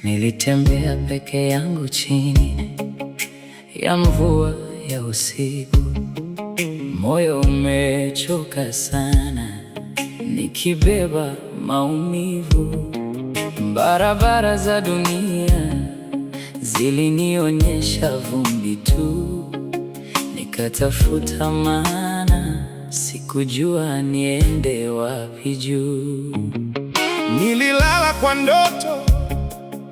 Nilitembea peke yangu chini ya mvua ya usiku, moyo umechoka sana, nikibeba maumivu. Barabara za dunia zilinionyesha vumbi tu, nikatafuta maana, sikujua niende wapi juu. Nililala kwa ndoto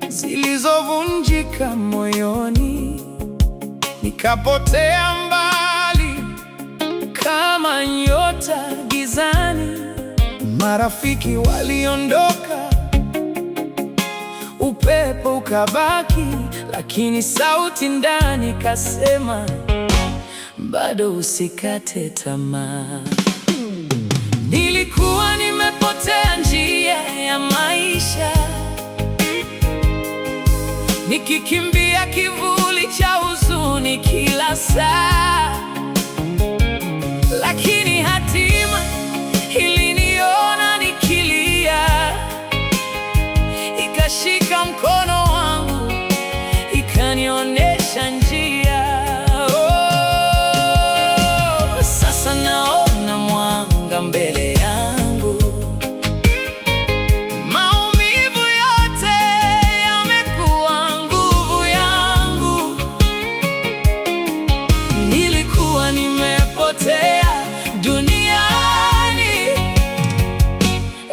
zilizovunjika moyoni, nikapotea mbali kama nyota gizani. Marafiki waliondoka, upepo ukabaki, lakini sauti ndani kasema, bado usikate tamaa. Nilikuwa nimepotea njia ya maisha, nikikimbia kivuli cha huzuni kila saa, lakini hatima iliniona nikilia, ikashika mkono wangu, ikanionyesha njia. Oh, sasa naona mwanga mbele yangu. Maumivu yote yamekuwa nguvu yangu. Nilikuwa nimepotea duniani,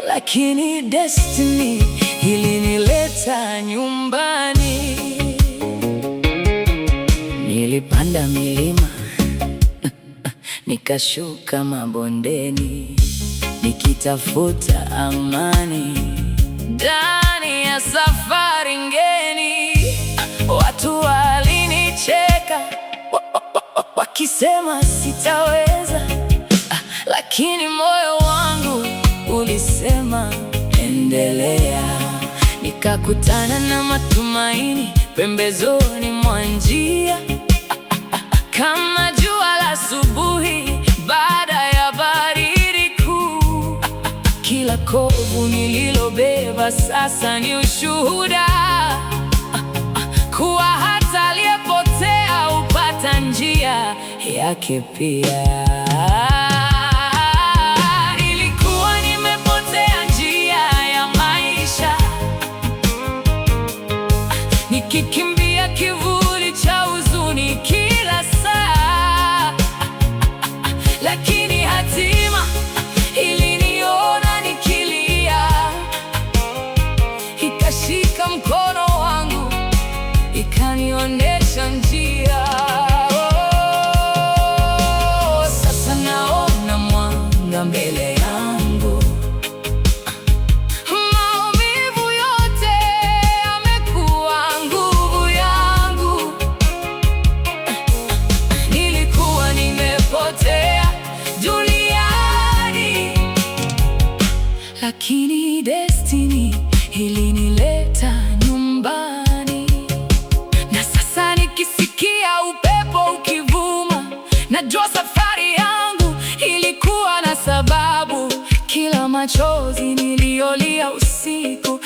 lakini destiny ilinileta nyumbani. Nilipanda milima nikashuka mabondeni, nikitafuta amani ndani ya safari ngeni. Watu walinicheka wakisema sitaweza, lakini moyo wangu ulisema endelea. Nikakutana na matumaini pembezoni mwa njia, kama jua la asubuhi baada ya baridi kuu. Kila kovu nililobeba sasa ni ushuhuda kuwa hata aliyepotea hupata njia yake pia. Nilikuwa nimepotea njia ya maisha, nikikimbia kivuli cha huzuni kila saa, lakini hatima iliniona nikilia, ikashika mkono wangu, ikanionyesha njia. Oh, sasa naona mwanga mbele yangu. Maumivu yote yamekuwa nguvu yangu. Nilikuwa nimepotea duniani, lakini destiny ilinileta nyumbani. Na sasa nikisikia upepo ukivuma, najua safari yangu ilikuwa na sababu. Kila machozi niliyolia usiku